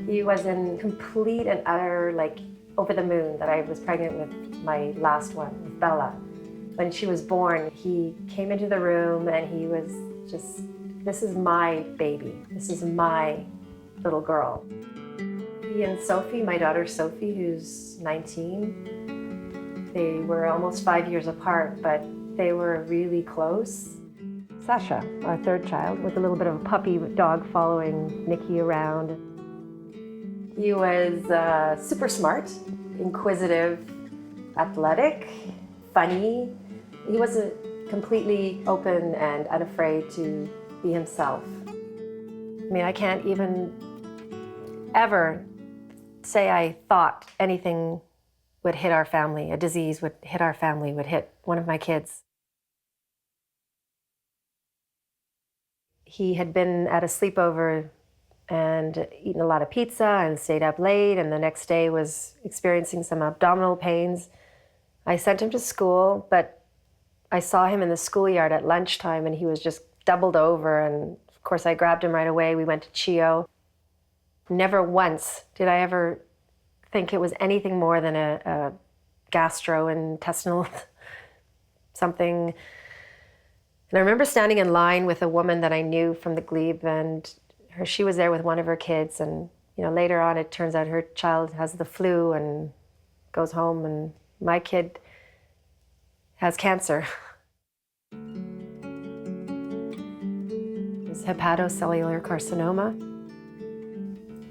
He was in complete and utter, like, over the moon that I was pregnant with my last one, with Bella. When she was born, he came into the room and he was just, this is my baby. This is my little girl. He and Sophie, my daughter Sophie, who's 19, they were almost 5 years apart, but they were really close. Sasha, our third child, with a little bit of a puppy dog following Nikki around. He was super smart, inquisitive, athletic, funny. He wasn't completely open and unafraid to be himself. I mean, I can't even ever say I thought anything would hit our family, a disease would hit our family, would hit one of my kids. He had been at a sleepover and eaten a lot of pizza and stayed up late, and the next day was experiencing some abdominal pains. I sent him to school, but I saw him in the schoolyard at lunchtime and he was just doubled over, and of course I grabbed him right away. We went to CHIO. Never once did I ever think it was anything more than a gastrointestinal something. And I remember standing in line with a woman that I knew from the glebe, and she was there with one of her kids, and later on it turns out her child has the flu and goes home, and my kid has cancer. It's hepatocellular carcinoma.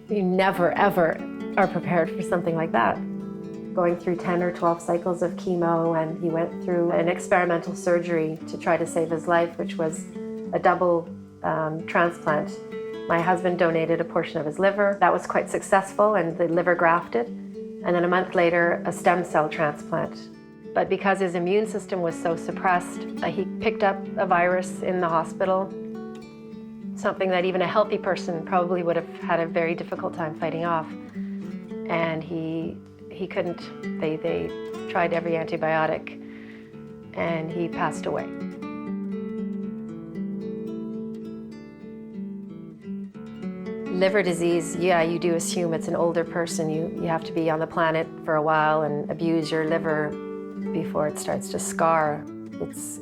You never, ever are prepared for something like that. Going through 10 or 12 cycles of chemo, and he went through an experimental surgery to try to save his life, which was a double transplant. My husband donated a portion of his liver. That was quite successful, and the liver grafted. And then a month later, a stem cell transplant. But because his immune system was so suppressed, he picked up a virus in the hospital, something that even a healthy person probably would have had a very difficult time fighting off. And he couldn't. They tried every antibiotic, and he passed away. Liver disease, yeah, you do assume it's an older person. You have to be on the planet for a while and abuse your liver before it starts to scar. It's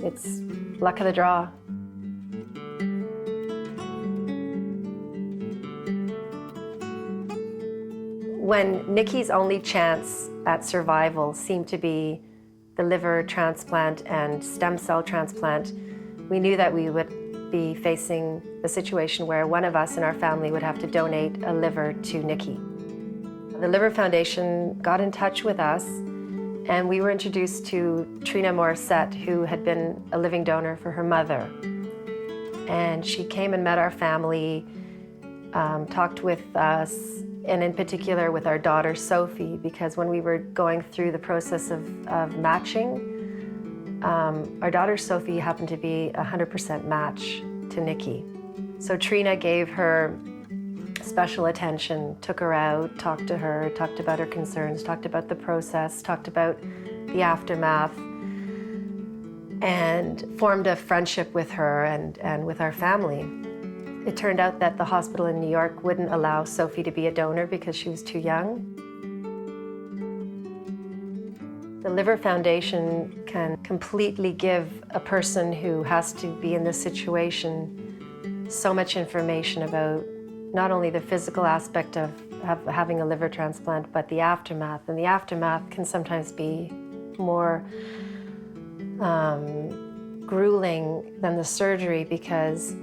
luck of the draw. When Nikki's only chance at survival seemed to be the liver transplant and stem cell transplant, we knew that we would be facing a situation where one of us in our family would have to donate a liver to Nikki. The Liver Foundation got in touch with us, and we were introduced to Trina Morissette, who had been a living donor for her mother. And she came and met our family, talked with us, and in particular with our daughter Sophie, because when we were going through the process of matching, our daughter Sophie happened to be a 100% match to Nikki. So Trina gave her special attention, took her out, talked to her, talked about her concerns, talked about the process, talked about the aftermath, and formed a friendship with her and with our family. It turned out that the hospital in New York wouldn't allow Sophie to be a donor because she was too young. The Liver Foundation can completely give a person who has to be in this situation so much information about not only the physical aspect of having a liver transplant, but the aftermath. And the aftermath can sometimes be more grueling than the surgery, because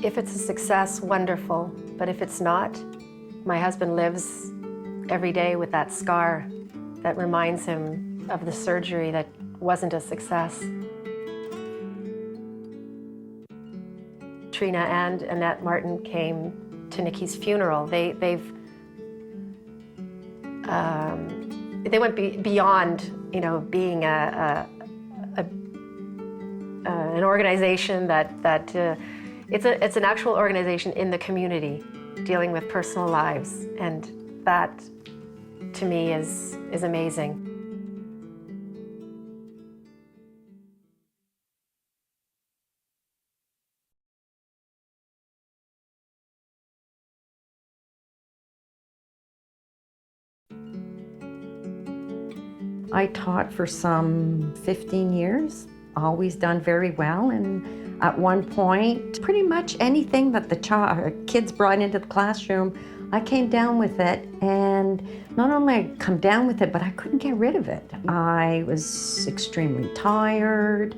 if it's a success, wonderful. But if it's not, my husband lives every day with that scar that reminds him of the surgery that wasn't a success. Trina and Annette Martin came to Nikki's funeral. They went beyond, being an organization that it's an actual organization in the community dealing with personal lives, and that to me is amazing. I taught for some 15 years, always done very well, and at one point, pretty much anything that the kids brought into the classroom, I came down with it, and not only I come down with it, but I couldn't get rid of it. I was extremely tired.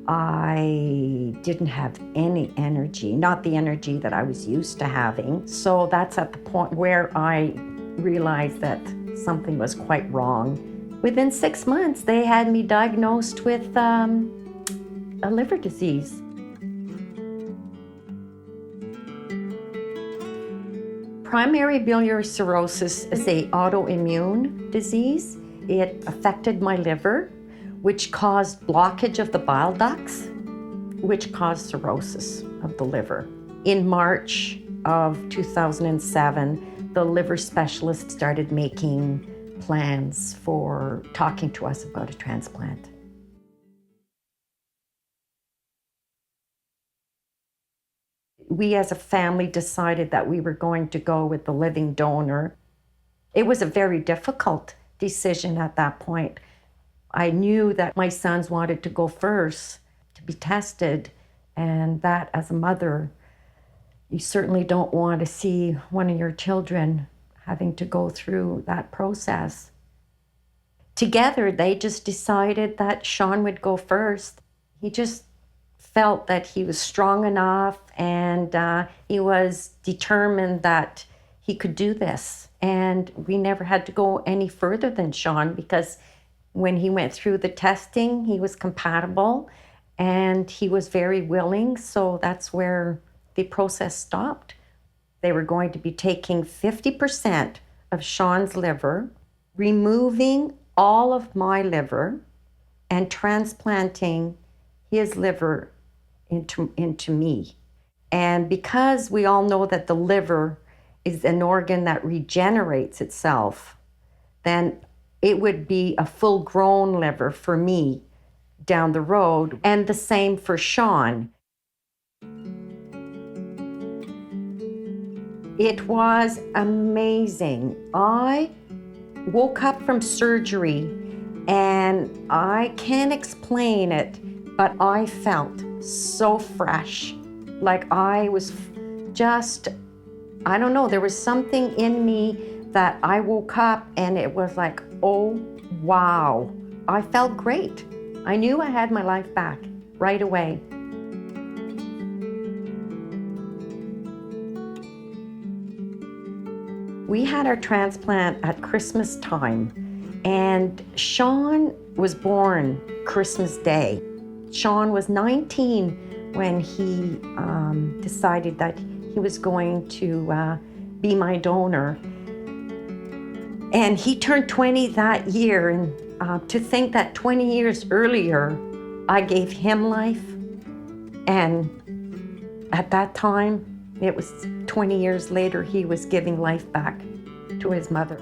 I didn't have any energy, not the energy that I was used to having. So that's at the point where I realized that something was quite wrong. Within 6 months, they had me diagnosed with a liver disease. Primary biliary cirrhosis is an autoimmune disease. It affected my liver, which caused blockage of the bile ducts, which caused cirrhosis of the liver. In March of 2007, the liver specialist started making plans for talking to us about a transplant. We as a family decided that we were going to go with the living donor. It was a very difficult decision at that point. I knew that my sons wanted to go first to be tested, and that as a mother, you certainly don't want to see one of your children having to go through that process. Together, they just decided that Sean would go first. He just felt that he was strong enough, and he was determined that he could do this. And we never had to go any further than Sean, because when he went through the testing, he was compatible and he was very willing. So that's where the process stopped. They were going to be taking 50% of Sean's liver, removing all of my liver, and transplanting his liver into me. And because we all know that the liver is an organ that regenerates itself, then it would be a full-grown liver for me down the road, and the same for Sean. It was amazing. I woke up from surgery, and I can't explain it, but I felt so fresh. Like I was just, I don't know, there was something in me that I woke up and it was like, oh, wow. I felt great. I knew I had my life back right away. We had our transplant at Christmas time, and Sean was born Christmas Day. Sean was 19 when he decided that he was going to be my donor. And he turned 20 that year, and to think that 20 years earlier, I gave him life. And at that time, it was 20 years later, he was giving life back to his mother.